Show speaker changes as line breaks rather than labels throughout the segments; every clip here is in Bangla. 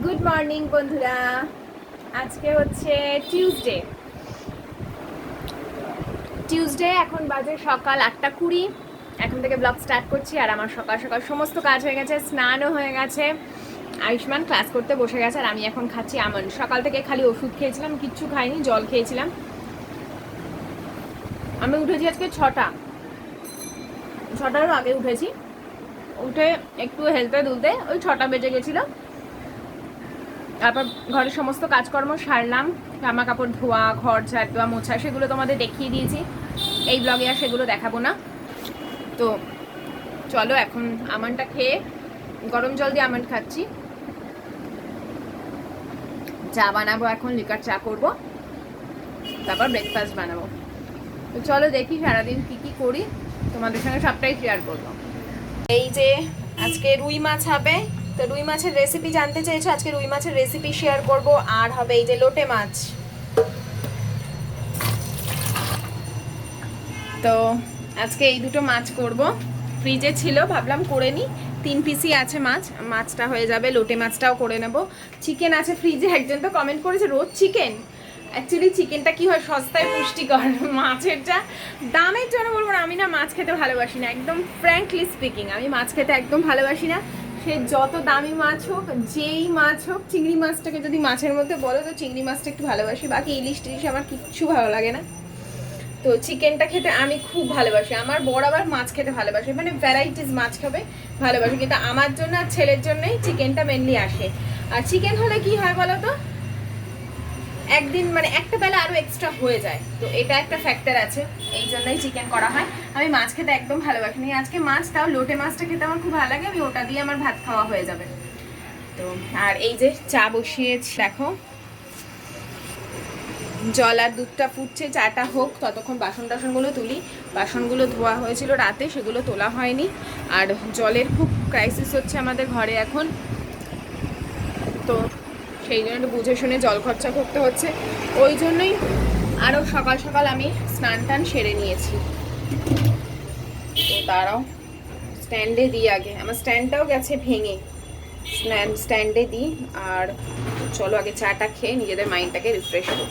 গুড মর্নিং বন্ধুরা। আজকে হচ্ছে টিউসডে। এখন বাজে সকাল 8:20। এখন থেকে ব্লগ স্টার্ট করছি। আর আমার সকাল সকাল সমস্ত কাজ হয়ে গেছে, স্নানও হয়ে গেছে। আয়ুষ্মান ক্লাস করতে বসে গেছে আর আমি এখন খাচ্ছি আমন্ড। সকাল থেকে খালি ওষুধ খেয়েছিলাম, কিচ্ছু খাইনি, জল খেয়েছিলাম। আমি উঠেছি আজকে 6টারও আগে উঠেছি। উঠে একটু হেলতে দুলতে ওই 6টা বেজে গেছিলো। তারপর ঘরের সমস্ত কাজকর্ম সারলাম, জামা কাপড় ধোয়া, ঘর ঝাড় দেওয়া, মোছা, সেগুলো তোমাদের দেখিয়ে দিয়েছি। এই ব্লগে আর সেগুলো দেখাবো না। তো চলো এখন আমন্ডটা খেয়ে, গরম জল দিয়ে আমন্ড খাচ্ছি। চা বানাবো, এখন লিকার চা করব, তারপর ব্রেকফাস্ট বানাবো। তো চলো দেখি সারাদিন কি কি করি, তোমাদের সঙ্গে সবটাই শেয়ার করবো। এই যে আজকে রুই মাছ হবে, তো রুই মাছের রেসিপি জানতে চেয়েছো, আজকে রুই মাছের রেসিপি শেয়ার করব। আর হবে এই যে লোটে মাছ। তো আজকে এই দুটো মাছ করব। ফ্রিজে ছিল, ভাবলাম করে নিই। 3 পিসই আছে মাছ, মাছটা হয়ে যাবে। লোটে মাছটাও করে নেব। চিকেন আছে ফ্রিজে। একজন তো কমেন্ট করেছে রোজ চিকেন। অ্যাকচুয়ালি চিকেনটা কি হয়, সস্তায় পুষ্টিকর। মাছের যা দামের জন্য বলবো না, আমি না মাছ খেতে ভালোবাসি না, একদম ফ্র্যাঙ্কলি স্পিকিং। আমি মাছ খেতে একদম ভালোবাসি না। সে যত দামি মাছ হোক, যেই মাছ হোক, চিংড়ি মাছটাকে যদি মাছের মধ্যে বলো তো চিংড়ি মাছটা একটু ভালোবাসি, বাকি ইলিশ টিলিশ আমার কিচ্ছু ভালো লাগে না। তো চিকেনটা খেতে আমি খুব ভালোবাসি। আমার বড় আবার মাছ খেতে ভালোবাসে, মানে ভ্যারাইটিস মাছ খাবে ভালোবাসে, কিন্তু আমার জন্য আর ছেলের জন্যই চিকেনটা মেনলি আসে। আর চিকেন হলে কি হয় বলো তো, একদিন মানে একটা বেলা আরো এক্সট্রা হয়ে যায়, তো এটা একটা ফ্যাক্টর আছে, এই জন্যই চিকেন করা হয়। আমি মাছ খেতে একদম ভালোবাসি না। আজকে মাছ, তাও লোটে মাছটা খেতে আমার খুব ভালো লাগে, আমি ওটা দিয়ে আমার ভাত খাওয়া হয়ে যাবে। তো আর এই যে চা বসিয়েছি, দেখো জল আর দুধটা ফুটছে, চাটা হোক ততক্ষণ বাসন টাসনগুলো তুলি। বাসনগুলো ধোয়া হয়েছিল রাতে, সেগুলো তোলা হয়নি। আর জলের খুব ক্রাইসিস হচ্ছে আমাদের ঘরে এখন, তো সেই জন্য একটু বুঝে শুনে জল খরচা করতে হচ্ছে। ওই জন্যই আরও সকাল সকাল আমি স্নান টান সেরে নিয়েছি। তো তারাও স্ট্যান্ডে দিই আগে, আমার স্ট্যান্ডটাও গেছে ভেঙে, স্ট্যান্ডে দিই। আর চলো আগে চাটা খেয়ে নিজেদের মাইন্ডটাকে রিফ্রেশ করি।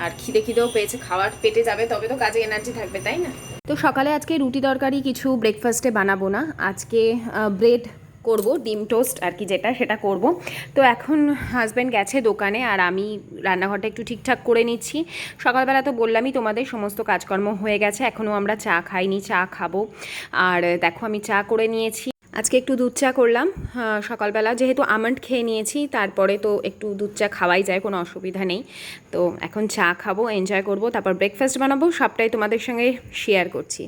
আর খিদেও পেয়েছে, খাওয়ার পেটে যাবে তবে তো কাজে এনার্জি থাকবে, তাই না? তো সকালে আজকে রুটি তরকারি কিছু ব্রেকফাস্টে বানাবো না, আজকে ব্রেড করব, ডিম টোস্ট আর কি যেটা, সেটা করব। তো এখন হাজব্যান্ড গেছে দোকানে আর আমি রান্নাঘরটা একটু ঠিকঠাক করে নিচ্ছি। সকালবেলা তো বললামই তোমাদের সমস্ত কাজকর্ম হয়ে গেছে, এখনও আমরা চা খাইনি, চা খাবো। আর দেখো আমি চা করে নিয়েছি, আজকে একটু দুধ চা করলাম সকালবেলা, যেহেতু আমন্ড খেয়ে নিয়েছি, তারপরে তো একটু দুধ চা খাওয়াই যায়, কোনো অসুবিধা নেই। তো এখন চা খাবো, এনজয় করব, তারপর ব্রেকফাস্ট বানাবো, সবটাই তোমাদের সঙ্গে শেয়ার করছি।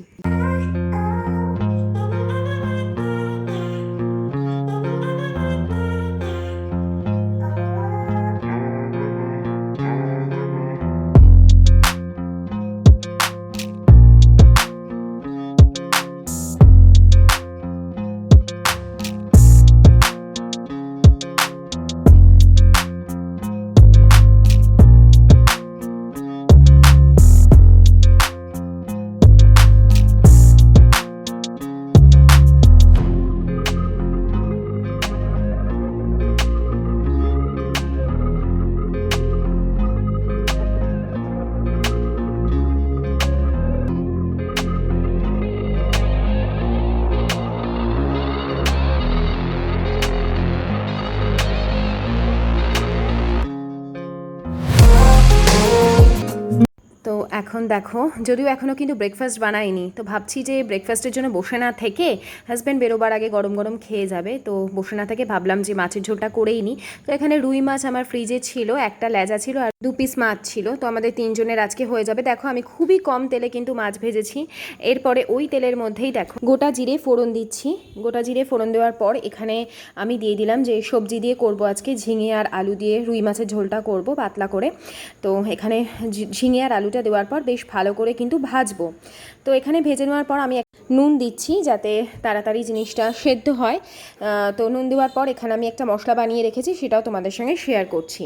তো এখন দেখো, যদিও এখনও কিন্তু ব্রেকফাস্ট বানাইনি, তো ভাবছি যে ব্রেকফাস্টের জন্য বসে না থেকে, হাজব্যান্ড বেরোবার আগে গরম গরম খেয়ে যাবে, তো বসে না থেকে ভাবলাম যে মাছের ঝোলটা করেই নিই। তো এখানে রুই মাছ আমার ফ্রিজে ছিল, একটা লেজা ছিল আর 2 পিস মাছ ছিল, তো আমাদের 3 জনের আজকে হয়ে যাবে। দেখো আমি খুবই কম তেলে কিন্তু মাছ ভেজেছি। এরপরে ওই তেলের মধ্যেই দেখো গোটা জিরে ফোড়ন দিচ্ছি। গোটা জিরে ফোড়ন দেওয়ার পর এখানে আমি দিয়ে দিলাম যে সবজি দিয়ে করব আজকে, ঝিঙে আর আলু দিয়ে রুই মাছের ঝোলটা করব পাতলা করে। তো এখানে ঝিঙে আর আলুটা দেওয়ার পর বেশ ভালো করে কিন্তু ভাজবো। তো এখানে ভেজে নেওয়ার পর আমি নুন দিচ্ছি যাতে তাড়াতাড়ি জিনিসটা সেদ্ধ হয়। তো নুন দেওয়ার পর এখানে আমি একটা মশলা বানিয়ে রেখেছি, সেটাও তোমাদের সঙ্গে শেয়ার করছি।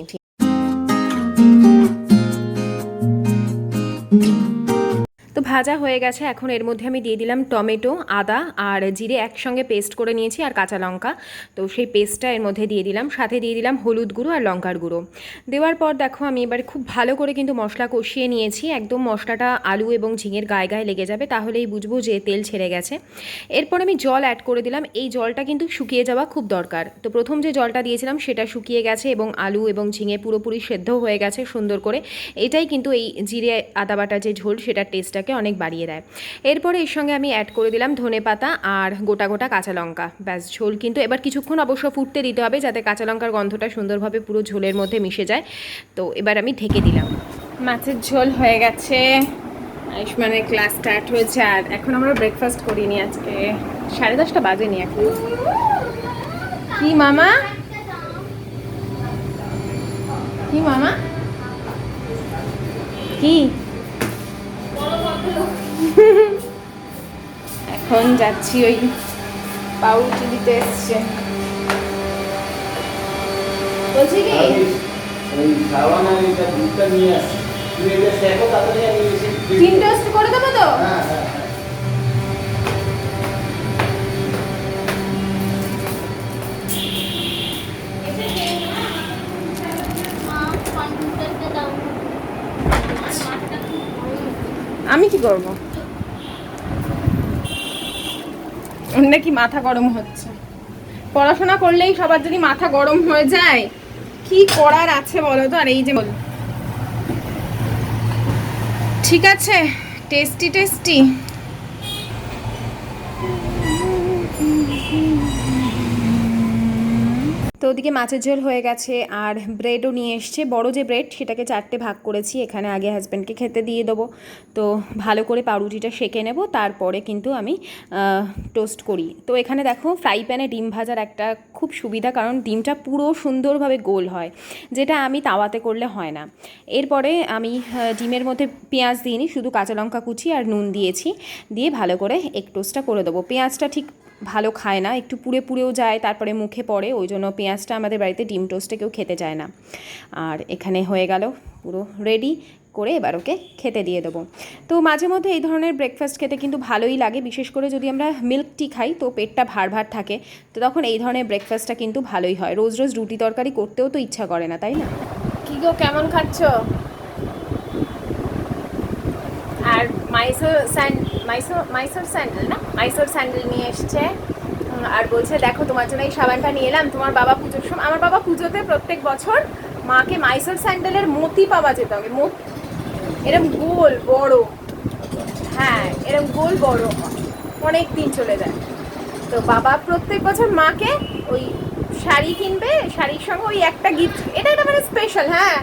তো ভাজা হয়ে গেছে। এখন এর মধ্যে আমি দিয়ে দিলাম টমেটো, আদা আর জিরে একসঙ্গে পেস্ট করে নিয়েছি, আর কাঁচা লঙ্কা। তো সেই পেস্টটা এর মধ্যে দিয়ে দিলাম, সাথে দিয়ে দিলাম হলুদ গুঁড়ো আর লঙ্কার গুঁড়ো। দেওয়ার পর দেখো আমি এবার খুব ভালো করে কিন্তু মশলা কষিয়ে নিয়েছি। একদম মশলাটা আলু এবং ঝিঙের গায়ে গায়ে লেগে যাবে, তাহলেই বুঝবো যে তেল ছেড়ে গেছে। এরপর আমি জল অ্যাড করে দিলাম। এই জলটা কিন্তু শুকিয়ে যাওয়া খুব দরকার। তো প্রথম যে জলটা দিয়েছিলাম সেটা শুকিয়ে গেছে এবং আলু এবং ঝিঙে পুরোপুরি সেদ্ধ হয়ে গেছে সুন্দর করে। এটাই কিন্তু এই জিরে আদা বাটা যে ঝোল সেটার টেস্টটাকে অনেক বাড়িয়ে দেয়। এরপরে এর সঙ্গে আমি অ্যাড করে দিলাম ধনেপাতা আর গোটা গোটা কাঁচা লঙ্কা। ব্যাস, ঝোল কিন্তু এবার কিছুক্ষণ অবশ্য ফুটতে দিতে হবে, যাতে কাঁচা লঙ্কার গন্ধটা সুন্দরভাবে পুরো ঝোলের মধ্যে মিশে যায়। তো এবার আমি ঢেকে দিলাম। মাছের ঝোল হয়ে গেছে, আয়ুষ্মানের ক্লাস স্টার্ট হয়েছে, আর এখন আমরা ব্রেকফাস্ট করিনি, আজকে 10:30 বাজেনি এখন। কি মামা, কি মামা, কি এখন যাচ্ছি, ওই পাউরুটি দিতে এসছে। বলছি কি চিন টোস্ট করে দেবো তো? আমি কি করবো? ওর নাকি মাথা গরম হচ্ছে। পড়াশোনা করলেই সবার যদি মাথা গরম হয়ে যায়, কি করার আছে বলো তো? আর এই যে ঠিক আছে, টেস্টি টেস্টি। তো ওদিকে মাছের ঝোল হয়ে গেছে, আর ব্রেডও নিয়ে এসছে। বড় যে ব্রেড সেটাকে 4টে ভাগ করেছি, এখানে আগে হাজব্যান্ডকে খেতে দিয়ে দেবো। তো ভালো করে পাউরুটিটা সেঁকে নেব, তারপরে কিন্তু আমি টোস্ট করি। তো এখানে দেখো ফ্রাই প্যানে ডিম ভাজার একটা খুব সুবিধা, কারণ ডিমটা পুরো সুন্দরভাবে গোল হয়, যেটা আমি তাওয়াতে করলে হয় না। এরপরে আমি ডিমের মধ্যে পেঁয়াজ দিইনি, শুধু কাঁচা লঙ্কা কুচি আর নুন দিয়েছি, দিয়ে ভালো করে এগ টোস্টটা করে দেবো। পেঁয়াজটা ঠিক ভালো খায় না, একটু পুড়ে পুড়েও যায়, তারপরে মুখে পড়ে, ওই জন্য পেঁয়াজটা আমাদের বাড়িতে ডিম টোস্টে কেউ খেতে চায় না। আর এখানে হয়ে গেল পুরো রেডি করে, এবার ওকে খেতে দিয়ে দেবো। তো মাঝে মধ্যে এই ধরনের ব্রেকফাস্ট খেতে কিন্তু ভালোই লাগে, বিশেষ করে যদি আমরা মিল্ক টি খাই তো পেটটা ভার ভার থাকে, তো তখন এই ধরনের ব্রেকফাস্টটা কিন্তু ভালোই হয়। রোজ রোজ রুটি তরকারি করতেও তো ইচ্ছা করে না, তাই না? কি গো, কেমন খাচ্ছ? আর মাইসোর স্যান্ডেল না, মাইসোর স্যান্ডেল নিয়ে এসছে, আর বলছে দেখো তোমার জন্য এই সাবানটা নিয়ে এলাম। তোমার বাবা পুজোর সময়, আমার বাবা পুজোতে প্রত্যেক বছর মাকে মাইসোর স্যান্ডেলের মতি পাওয়া যেত আগে, এরম গোল বড়, হ্যাঁ এরম গোল বড়, অনেক দিন চলে যায়। তো বাবা প্রত্যেক বছর মাকে ওই শাড়ি কিনবে, শাড়ির সঙ্গে ওই একটা গিফট, এটা একটা মানে স্পেশাল, হ্যাঁ।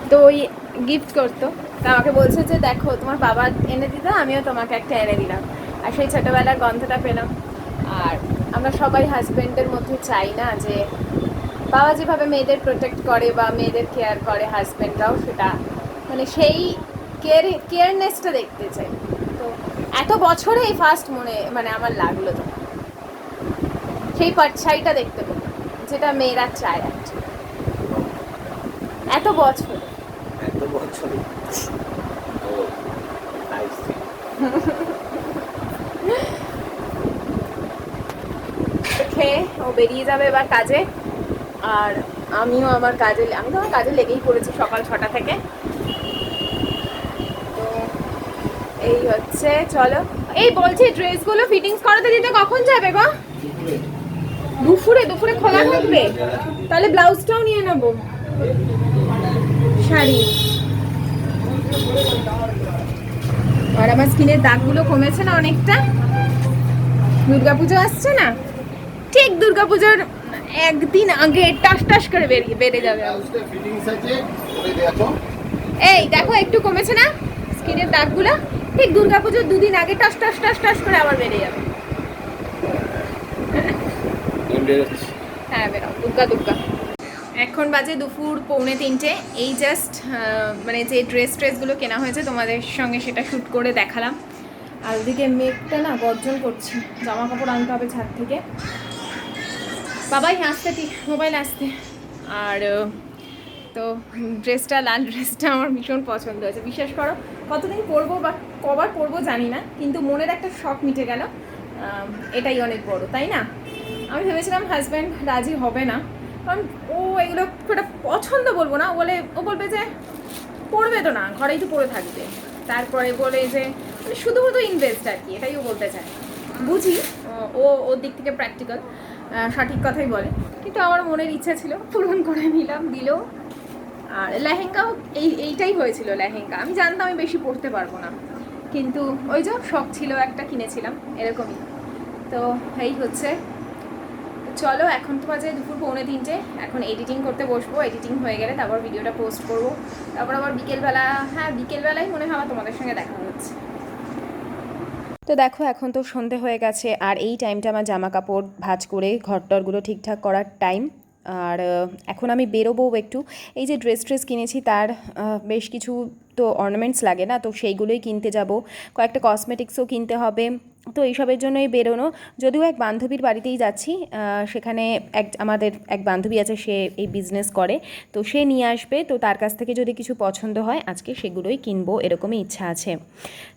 তো ওই গিফট করতো, তা আমাকে বলছে যে দেখো তোমার বাবা এনে দিত, আমিও তোমাকে একটা এনে দিলাম। আর সেই ছোটোবেলার গন্ধটা পেলাম। আর আমরা সবাই হাজব্যান্ডের মধ্যে চাই না যে বাবা যেভাবে মেয়েদের প্রোটেক্ট করে বা মেয়েদের কেয়ার করে, হাজব্যান্ডরাও সেটা মানে সেই কেয়ারনেসটা দেখতে চাই। তো এত বছরে এই ফার্স্ট মানে আমার লাগলো তো সেই পাটছাইটা দেখতে পেলাম, যেটা মেয়েরা চায় এত বছর। খেয়ে ও বেরিয়ে যাবে এবার কাজে, আর আমিও আমার কাজে, আমি তো আমার কাজে লেগেই পড়েছি সকাল 6টা থেকে। তো এই হচ্ছে, চলো। এই বলছি ড্রেসগুলো ফিটিংস করাতে দিতে কখন যাবে গো? দুপুরে খোলা থাকবে? তাহলে ব্লাউজটাও নিয়ে নেবো, শাড়ি। আর আমার স্কিনের দাগগুলো কমেছে না অনেকটা? দুর্গাপুজো আসছে না, ঠিক দুর্গাপুজোর একদিন আগে টাস টাস করে বেড়ে যাবে। এই দেখো একটু কমেছে না স্কিনের দাগগুলো, ঠিক দুর্গাপুজোর 2 দিন আগে টাস টাস টাস টাস করে আবার বেড়ে যাবে। হ্যাঁ বেরো, দুর্গা। এখন বাজে দুপুর 2:45। এই জাস্ট মানে যে ড্রেসগুলো কেনা হয়েছে তোমাদের সঙ্গে সেটা শ্যুট করে দেখালাম। আর ওদিকে মেঘটা না গর্জন করছে, জামা কাপড় আনতে হবে ছাদ থেকে। বাবাই আসতে মোবাইল আসতে। আর তো ড্রেসটা, লাল ড্রেসটা আমার ভীষণ পছন্দ হয়েছে। বিশ্বাস করো, কতদিন পরবো বা কবার পরবো জানি না, কিন্তু মনের একটা শখ মিটে গেল। এটাই অনেক বড়, তাই না? আমি ভেবেছিলাম হাজব্যান্ড রাজি হবে না, কারণ ও এগুলো খুব একটা পছন্দ বলবো না, ও বলবে যে পড়বে তো না, ঘরেই তো পড়ে থাকবে। তারপরে বলে যে শুধু শুধু ইনভেস্ট আর কি, এটাই ও বলতে চায়। বুঝি ওর দিক থেকে প্র্যাকটিক্যাল, সঠিক কথাই বলে, কিন্তু আমার মনের ইচ্ছা ছিল, পূরণ করে নিলাম, দিল। আর লেহেঙ্গাও এইটাই হয়েছিল লেহেঙ্গা। আমি জানতাম আমি বেশি পরতে পারবো না, কিন্তু ওই যে শখ ছিল একটা, কিনেছিলাম এরকমই। তো এই হচ্ছে, চলো এখন তো বাজে দুপুর 2:45, এখন এডিটিং করতে বসবো। এডিটিং হয়ে গেলে তারপর ভিডিওটা পোস্ট করবো, তারপর আবার বিকেলবেলা, হ্যাঁ বিকেলবেলায় মনে হয় তোমাদের সঙ্গে দেখা হচ্ছে। তো দেখো এখন তো সন্ধে হয়ে গেছে, আর এই টাইমটা আমার জামা কাপড় ভাঁজ করে ঘরটরগুলো ঠিকঠাক করার টাইম। আর এখন আমি বেরোবো একটু, এই যে ড্রেস কিনেছি তার বেশ কিছু তো অর্নামেন্টস লাগে না, তো সেইগুলোই কিনতে যাব, কয়েকটা কসমেটিক্সও কিনতে হবে। তো এইসবের জন্যই বেরোনো। যদিও এক বান্ধবীর বাড়িতেই যাচ্ছি, সেখানে আমাদের এক বান্ধবী আছে, সে এই বিজনেস করে, তো সে নিয়ে আসবে, তো তার কাছ থেকে যদি কিছু পছন্দ হয় আজকে সেগুলোই কিনবো, এরকমই ইচ্ছা আছে।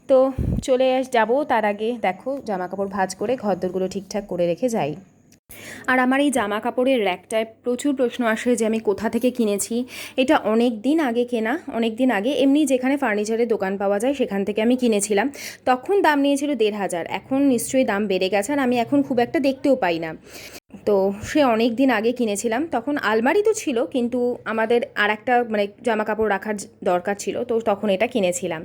তো চলে যাব, তার আগে দেখো জামা কাপড় ভাঁজ করে ঘরদোরগুলো ঠিকঠাক করে রেখে যাই। আর আমার এই জামা কাপড়ের র্যাকটায় প্রচুর প্রশ্ন আসে যে আমি কোথা থেকে কিনেছি। এটা অনেক দিন আগে কেনা, অনেক দিন আগে এমনি যেখানে ফার্নিচারের দোকান পাওয়া যায় সেখান থেকে আমি কিনেছিলাম। তখন দাম নিয়েছিল 1,500, এখন নিশ্চয়ই দাম বেড়ে গেছে, আর আমি এখন খুব একটা দেখতেও পাই না। তো সে অনেক দিন আগে কিনেছিলাম, তখন আলমারি তো ছিল, কিন্তু আমাদের আর একটা মানে জামা কাপড় রাখার দরকার ছিল, তো তখন এটা কিনেছিলাম।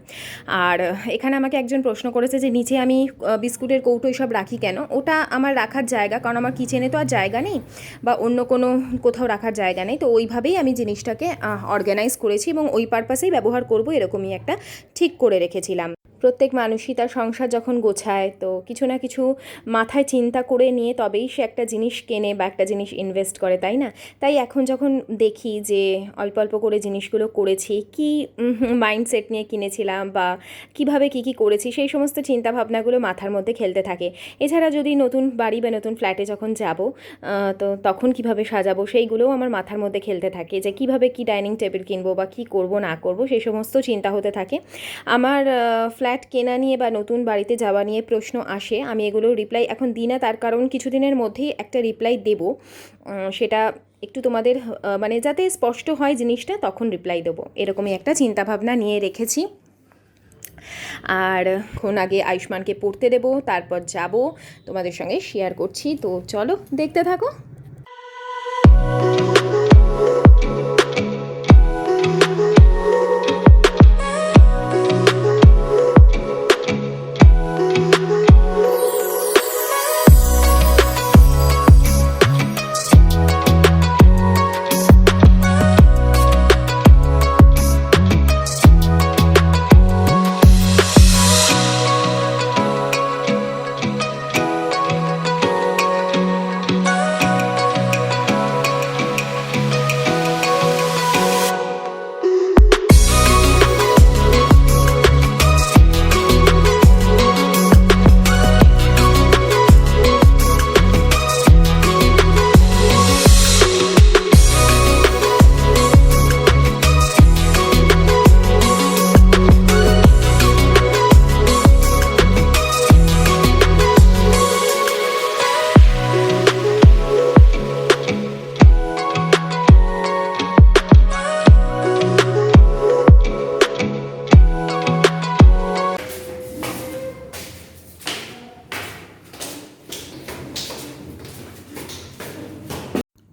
আর এখানে আমাকে একজন প্রশ্ন করেছে যে নিচে আমি বিস্কুটের কৌটো এসব রাখি কেন। ওটা আমার রাখার জায়গা, কারণ আমার কিচেনে তো আর জায়গা নেই, বা অন্য কোনো কোথাও রাখার জায়গা নেই, তো ওইভাবেই আমি জিনিসটাকে অর্গানাইজ করেছি এবং ওই পারপাসেই ব্যবহার করব, এরকমই একটা ঠিক করে রেখেছিলাম। প্রত্যেক মানুষই তার সংসার যখন গোছায়, তো কিছু না কিছু মাথায় চিন্তা করে নিয়ে তবেই সে একটা জিনিস কেনে বা একটা জিনিস ইনভেস্ট করে, তাই না? তাই এখন যখন দেখি যে অল্প অল্প করে জিনিসগুলো করেছি, কি মাইন্ডসেট নিয়ে কিনেছিলাম বা কিভাবে কি করেছি, সেই সমস্ত চিন্তাভাবনাগুলো মাথার মধ্যে খেলতে থাকে। এছাড়া যদি নতুন বাড়ি বা নতুন ফ্ল্যাটে যখন যাব, তো তখন কিভাবে সাজাবো সেইগুলোও আমার মাথার মধ্যে খেলতে থাকে, যে কিভাবে কি ডাইনিং টেবিল কিনবো বা কি করব না করব, সেই সমস্ত চিন্তা হতে থাকে। আমার ফ্ল্যাট কেনা নিয়ে বা নতুন বাড়িতে যাওয়া নিয়ে প্রশ্ন আসে, আমি এগুলোর রিপ্লাই এখন দিই না, তার কারণ কিছুদিনের মধ্যেই একটা রিপ্লাই দেব, সেটা একটু তোমাদের মানে যাতে স্পষ্ট হয় জিনিসটা, তখন রিপ্লাই দেবো, এরকমই একটা চিন্তাভাবনা নিয়ে রেখেছি। আর এখন আগে আয়ুষ্মানকে পড়তে দেবো, তারপর যাব, তোমাদের সঙ্গে শেয়ার করছি, তো চলো দেখতে থাকো।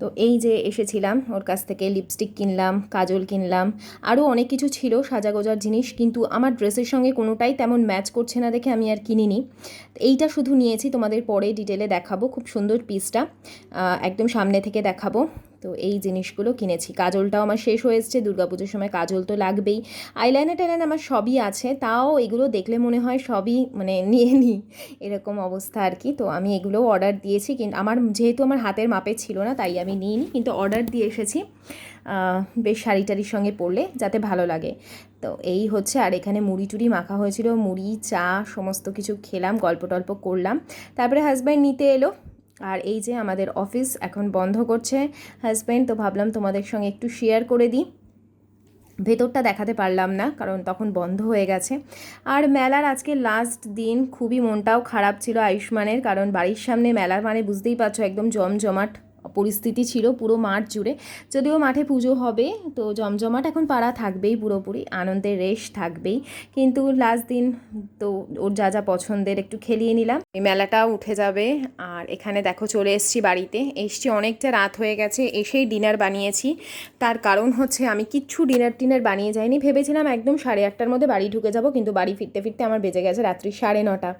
তো এই যে এসেছিলাম ওর কাছ থেকে, লিপস্টিক কিনলাম, কাজল কিনলাম, আরও অনেক কিছু ছিল সাজাগোজার জিনিস, কিন্তু আমার ড্রেসের সঙ্গে কোনোটাই তেমন ম্যাচ করছে না দেখে আমি আর কিনিনি। এইটা শুধু নিয়েছি, তোমাদের পরে ডিটেলে দেখাবো, খুব সুন্দর পিসটা, একদম সামনে থেকে দেখাবো। তো এই জিনিসগুলো কিনেছি। কাজলটাও আমার শেষ হয়ে এসছে, দুর্গাপুজোর সময় কাজল তো লাগবেই। আইলাইনার টাইলাইনার আমার সবই আছে, তাও এগুলো দেখলে মনে হয় সবই মানে নিয়ে নিই, এরকম অবস্থা আর কি। তো আমি এগুলোও অর্ডার দিয়েছি, কিন্তু যেহেতু আমার হাতের মাপে ছিল না তাই আমি নিইনি, কিন্তু অর্ডার দিয়ে এসেছি, বেশ শাড়ি টাড়ির সঙ্গে পরলে যাতে ভালো লাগে। তো এই হচ্ছে, আর এখানে মুড়ি টুড়ি মাখা হয়েছিল, মুড়ি চা সমস্ত কিছু খেলাম, গল্প টল্প করলাম, তারপরে হাজব্যান্ড নিতে এলো। আর এই যে আমাদের অফিস এখন বন্ধ করছে হাজব্যান্ড, তো ভাবলাম তোমাদের সঙ্গে একটু শেয়ার করে দিই। ভেতরটা দেখাতে পারলাম না, কারণ তখন বন্ধ হয়ে গেছে। আর মেলার আজকে লাস্ট দিন, খুবই মনটাও খারাপ ছিল আয়ুষ্মানের, কারণ বাড়ির সামনে মেলা মানে বুঝতেই পারছো একদম জমজমাট পরিস্থিতি ছিল পুরো মাঠ জুড়ে। যদিও মাঠে পুজো হবে, তো জমজমাট এখন পাড়া থাকবেই, পুরোপুরি আনন্দের রেশ থাকবেই। কিন্তু লাস্ট দিন তো ওর যা যা পছন্দের একটু খেলিয়ে নিলাম। এই মেলাটাও উঠে যাবে। আর এখানে দেখো চলে এসেছি বাড়িতে, এসছি অনেকটা রাত হয়ে গেছে, এসেই ডিনার বানিয়েছি। তার কারণ হচ্ছে আমি কিচ্ছু ডিনার বানিয়ে যাইনি, ভেবেছিলাম একদম 8:30টার মধ্যে বাড়ি ঢুকে যাব, কিন্তু বাড়ি ফিরতে ফিরতে আমার বেজে গেছে রাত্রি 9:30।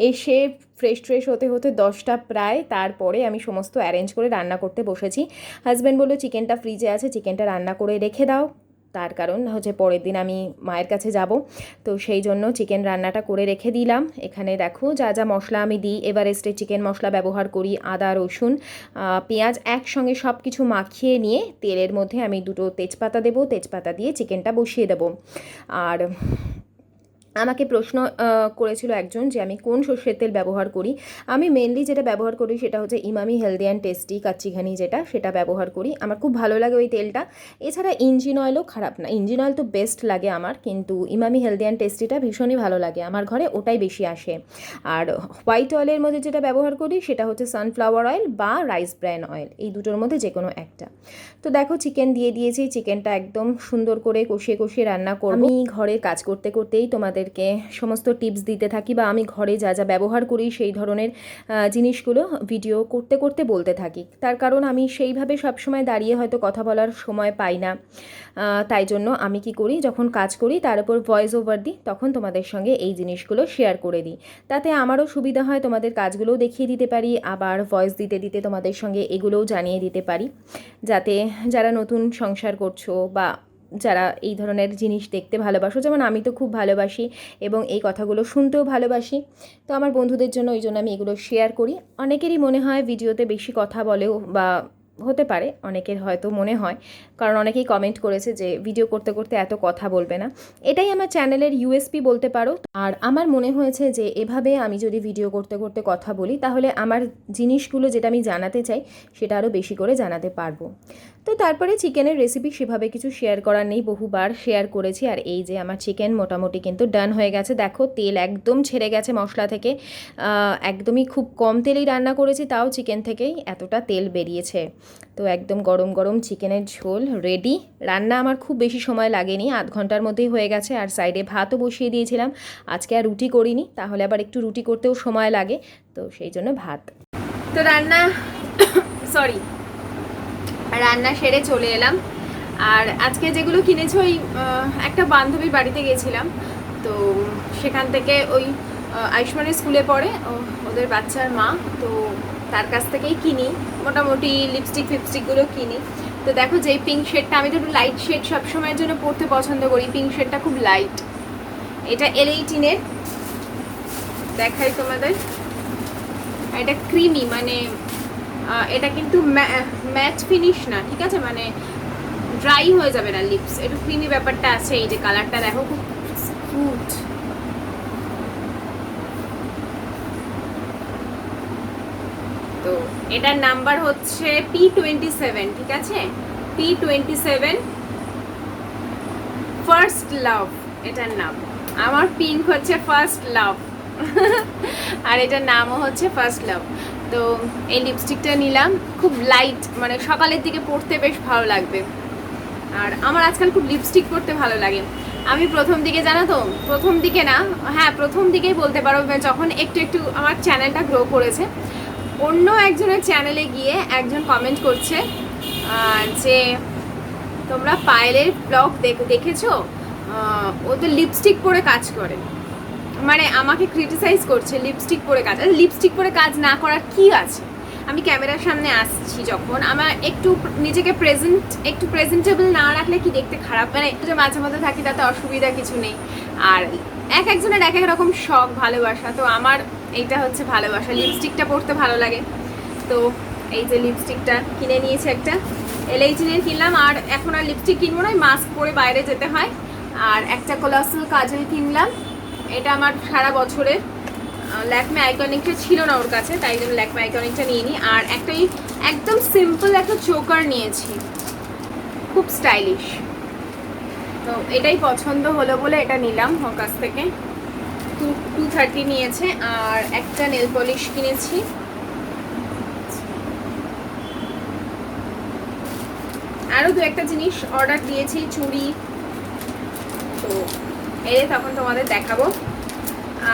এসে ফ্রেশ হতে হতে 10টা প্রায়। তারপরে আমি সমস্ত অ্যারেঞ্জ করে রান্না করতে বসেছি। হাজব্যান্ড বললো চিকেনটা ফ্রিজে আছে, চিকেনটা রান্না করে রেখে দাও, তার কারণ হচ্ছে পরের দিন আমি মায়ের কাছে যাব, তো সেই জন্য চিকেন রান্নাটা করে রেখে দিলাম। এখানে দেখো যা যা মশলা আমি দিই, এভারেস্টের চিকেন মশলা ব্যবহার করি, আদা রসুন পেঁয়াজ একসঙ্গে সব কিছু মাখিয়ে নিয়ে তেলের মধ্যে আমি 2টো তেজপাতা দেবো, তেজপাতা দিয়ে চিকেনটা বসিয়ে দেবো। আর আমাকে প্রশ্ন করেছিল একজন যে আমি কোন সর্ষের তেল ব্যবহার করি। আমি মেনলি যেটা ব্যবহার করি সেটা হচ্ছে Emami healthy and tasty kacchi ঘানি, সেটা ব্যবহার করি, আমার খুব ভালো লাগে ওই তেলটা। এছাড়া ইঞ্জিন অয়েলও খারাপ না, ইঞ্জিন অয়েল তো বেস্ট লাগে আমার, কিন্তু ইমামি হেলদি অ্যান্ড টেস্টিটা ভীষণই ভালো লাগে আমার ঘরে, ওটাই বেশি আসে। আর হোয়াইট অয়েলের মধ্যে যেটা ব্যবহার করি সেটা হচ্ছে সানফ্লাওয়ার অয়েল বা রাইস ব্র্যান অয়েল, এই দুটোর মধ্যে যে কোনো একটা। তো দেখো চিকেন দিয়ে দিয়েছি, চিকেনটা একদম সুন্দর করে কষিয়ে রান্না করব। আমি ঘরের কাজ করতে করতেই তোমাদেরকে সমস্ত টিপস দিতে থাকি, বা আমি ঘরে যা যা ব্যবহার করি সেই ধরনের জিনিসগুলো ভিডিও করতে করতে বলতে থাকি। তার কারণ আমি সেইভাবে সবসময় দাঁড়িয়ে হয়তো কথা বলার সময় পাই না, তাই জন্য আমি কি করি, যখন কাজ করি তার উপর ভয়েস ওভার দিই, তখন তোমাদের সঙ্গে এই জিনিসগুলো শেয়ার করে দিই। তাতে আমারও সুবিধা হয়, তোমাদের কাজগুলোও দেখিয়ে দিতে পারি, আবার ভয়েস দিতে দিতে তোমাদের সঙ্গে এগুলোও জানিয়ে দিতে পারি, যাতে যারা নতুন সংসার করছো বা যারা এই ধরনের জিনিস দেখতে ভালোবাসো, যেমন আমি তো খুব ভালোবাসি এবং এই কথাগুলো শুনতেও ভালোবাসি, তো আমার বন্ধুদের জন্য ওই জন্য আমি এগুলো শেয়ার করি। অনেকেরই মনে হয় ভিডিওতে বেশি কথা বলেও, বা হতে পারে অনেকের হয়তো মনে হয়, কারণ অনেকেই কমেন্ট করেছে যে ভিডিও করতে করতে এত কথা বলবে না। এটাই আমার চ্যানেলের ইউএসপি বলতে পারো। আর আমার মনে হয়েছে যে এভাবে আমি যদি ভিডিও করতে করতে কথা বলি, তাহলে আমার জিনিসগুলো যেটা আমি জানাতে চাই সেটা আরও বেশি করে জানাতে পারবো। তো তারপরে চিকেনের রেসিপি সেভাবে কিছু শেয়ার করার নেই, বহুবার শেয়ার করেছি। আর এই যে আমার চিকেন মোটামুটি কিন্তু ডান হয়ে গেছে, দেখো তেল একদম ছেড়ে গেছে মশলা থেকে, একদমই খুব কম তেলেই রান্না করেছি, তাও চিকেন থেকেই এতটা তেল বেরিয়েছে। তো একদম গরম গরম চিকেনের ঝোল রেডি। রান্না আমার খুব বেশি সময় লাগেনি, আধ ঘন্টার মধ্যেই হয়ে গেছে। আর সাইডে ভাতও বসিয়ে দিয়েছিলাম, আজকে আর রুটি করিনি, তাহলে আবার একটু রুটি করতেও সময় লাগে, তো সেই জন্য ভাত। তো রান্না সেরে চলে এলাম। আর আজকে যেগুলো কিনেছি, ওই একটা বান্ধবীর বাড়িতে গেছিলাম, তো সেখান থেকে ওই আয়ুষ্মানের স্কুলে পড়ে ওদের বাচ্চার মা, তো তার কাছ থেকেই কিনি, মোটামুটি ফিপস্টিকগুলো কিনি। তো দেখো যে এই পিঙ্ক শেডটা, আমি তো একটু লাইট শেড সবসময়ের জন্য পরতে পছন্দ করি, পিঙ্ক শেডটা খুব লাইট। এটা L18-এর, দেখাই তোমাদের। এটা ক্রিমি, মানে এটা কিন্তু ম্যাট ফিনিশ না, ঠিক আছে, মানে ড্রাই হয়ে যাবে না লিপস, একটু ক্রিমি ব্যাপারটা আছে। এই যে কালারটা দেখো, খুব স্মুথ। তো এটার নাম্বার হচ্ছে P27, ঠিক আছে, P27 ফার্স্ট লাভ এটার নাম। আমার পিঙ্ক হচ্ছে ফার্স্ট লাভ আর এটার নামও হচ্ছে ফার্স্ট লাভ। তো এই লিপস্টিকটা নিলাম, খুব লাইট, মানে সকালের দিকে পরতে বেশ ভালো লাগবে। আর আমার আজকাল খুব লিপস্টিক পরতে ভালো লাগে। আমি প্রথম দিকে, জানো তো, প্রথম দিকে না, হ্যাঁ প্রথম দিকেই বলতে পারো, যখন একটু একটু আমার চ্যানেলটা গ্রো করেছে, অন্য একজনের চ্যানেলে গিয়ে একজন কমেন্ট করছে যে তোমরা পায়েলের ব্লগ দেখেছো, ও তো লিপস্টিক পরে কাজ করে, মানে আমাকে ক্রিটিসাইজ করছে লিপস্টিক পরে কাজ। লিপস্টিক পরে কাজ না করার কি আছে? আমি ক্যামেরার সামনে আসছি যখন, আমার একটু নিজেকে একটু প্রেজেন্টেবল না রাখলে কি দেখতে খারাপ, মানে একটু যে মাঝে মধ্যে থাকি তাতে অসুবিধা কিছু নেই। আর একজনের এক এক রকম শখ, ভালোবাসা, তো আমার এইটা হচ্ছে ভালোবাসা, লিপস্টিকটা পরতে ভালো লাগে। তো এই যে লিপস্টিকটা কিনে নিয়েছি, একটা L18-এর কিনলাম। আর এখন আর লিপস্টিক কিনবো না, মাস্ক পরে বাইরে যেতে হয়। আর একটা কোলাসল কাজল কিনলাম, এটা আমার সারা বছরের। ল্যাকমে আইকনিকটা ছিল না ওর কাছে, তাই জন্য ল্যাকমে আইকনিকটা নিয়ে নিই। আর একটাই একদম সিম্পল একটা চোকার নিয়েছি, খুব স্টাইলিশ। তো এটাই পছন্দ হলো বলে এটা নিলাম ওর কাছ থেকে। 230 নিয়েছে। আর একটা নেল পলিশ কিনেছি, আরও দু একটা জিনিস অর্ডার দিয়েছি, চুড়ি, তো এই তখন তোমাদের দেখাবো।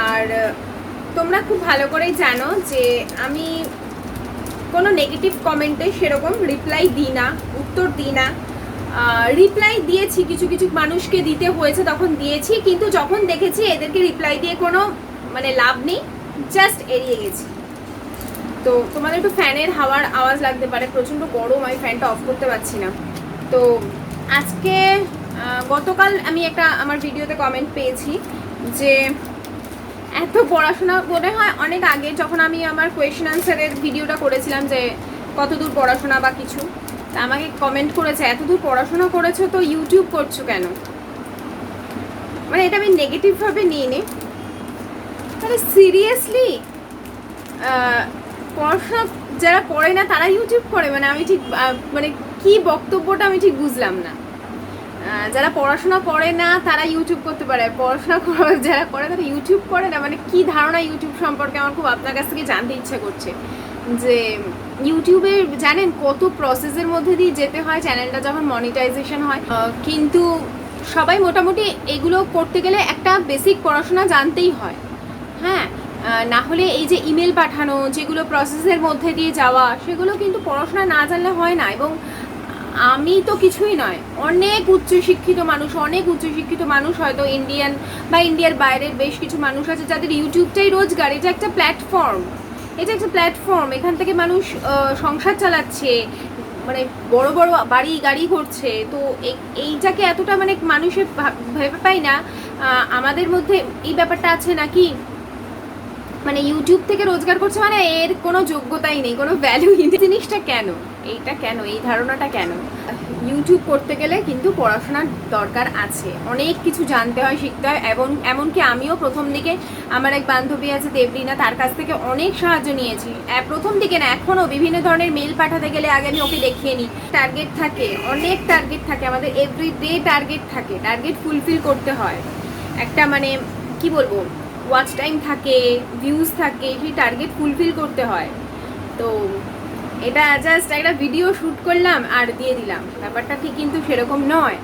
আর তোমরা খুব ভালো করেই জানো যে আমি কোনো নেগেটিভ কমেন্টে সেরকম রিপ্লাই দিই না, উত্তর দিই না। রিপ্লাই দিয়েছি, কিছু কিছু মানুষকে দিতে হয়েছে তখন দিয়েছি, কিন্তু যখন দেখেছি এদেরকে রিপ্লাই দিয়ে কোনো মানে লাভ নেই, জাস্ট এড়িয়ে গেছি। তো তোমাদের একটু ফ্যানের হাওয়ার আওয়াজ লাগতে পারে, প্রচণ্ড গরম, আমি ফ্যানটা অফ করতে পারছি না। তো আজকে গতকাল আমি একটা আমার ভিডিওতে কমেন্ট পেয়েছি যে এত পড়াশোনা, মনে হয় অনেক আগে যখন আমি আমার কোয়েশ্চেন আনসারের ভিডিওটা করেছিলাম যে কত দূর পড়াশোনা বা কিছু, তা আমাকে কমেন্ট করেছে এত দূর পড়াশোনা করেছো তো ইউটিউব করছো কেন। মানে এটা আমি নেগেটিভভাবে নিয়ে নি, মানে সিরিয়াসলি পড়াশোনা যারা করে না তারা ইউটিউব করে, মানে আমি ঠিক মানে কি বক্তব্যটা আমি ঠিক বুঝলাম না। যারা পড়াশোনা করে না তারা ইউটিউব করতে পারে, পড়াশোনা যারা করে তারা ইউটিউব করে না, মানে কি ধারণা ইউটিউব সম্পর্কে আমার খুব আপনার কাছ থেকে জানতে ইচ্ছে করছে। যে ইউটিউবে জানেন কত প্রসেসের মধ্যে দিয়ে যেতে হয় চ্যানেলটা যখন মনিটাইজেশন হয়, কিন্তু সবাই মোটামুটি এগুলো করতে গেলে একটা বেসিক পড়াশোনা জানতেই হয়। হ্যাঁ, না হলে এই যে ইমেল পাঠানো, যেগুলো প্রসেসের মধ্যে দিয়ে যাওয়া, সেগুলো কিন্তু পড়াশোনা না জানলে হয় না। এবং আমি তো কিছুই নয়, অনেক উচ্চশিক্ষিত মানুষ হয়তো ইন্ডিয়ান বা ইন্ডিয়ার বাইরের বেশ কিছু মানুষ আছে যাদের ইউটিউবটাই রোজগার। এটা একটা প্ল্যাটফর্ম, এখান থেকে মানুষ সংসার চালাচ্ছে, মানে বড় বড় বাড়ি গাড়ি করছে। তো এইটাকে এতটা মানে মানুষে ভেবে পাই না আমাদের মধ্যে এই ব্যাপারটা আছে নাকি, মানে ইউটিউব থেকে রোজগার করছে মানে এর কোনো যোগ্যতাই নেই, কোনো ভ্যালুই নেই। জিনিসটা কেন, এইটা কেন, এই ধারণাটা কেন? ইউটিউব করতে গেলে কিন্তু পড়াশোনার দরকার আছে, অনেক কিছু জানতে হয়, শিখতে হয়। এবং এমনকি আমিও প্রথম দিকে আমার এক বান্ধবী আছে দেবরিনা, তার কাছ থেকে অনেক সাহায্য নিয়েছি। প্রথম দিকে না, এখনও বিভিন্ন ধরনের মেল পাঠাতে গেলে আগে আমি ওকে দেখিয়ে নিই। টার্গেট থাকে, অনেক টার্গেট থাকে আমাদের, এভরিডে টার্গেট থাকে, টার্গেট ফুলফিল করতে হয়। একটা মানে কি বলবো, ওয়াচ টাইম থাকে, ভিউজ থাকে, সেই টার্গেট ফুলফিল করতে হয়। তো এটা জাস্ট একটা ভিডিও শ্যুট করলাম আর দিয়ে দিলাম, ব্যাপারটা ঠিক কিন্তু সেরকম নয়,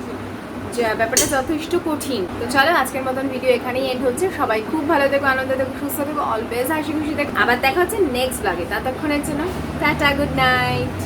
যে ব্যাপারটা যথেষ্ট কঠিন। তো চলো আজকের মতন ভিডিও এখানেই এন্ড হচ্ছে। সবাই খুব ভালো থেকো, আনন্দ থেকো, সুস্থ থেকো, অলওয়েজ হাসি খুশি থেকো। আবার দেখা হচ্ছে নেক্সট ব্লগে, ততক্ষণের জন্য টাটা, গুড নাইট।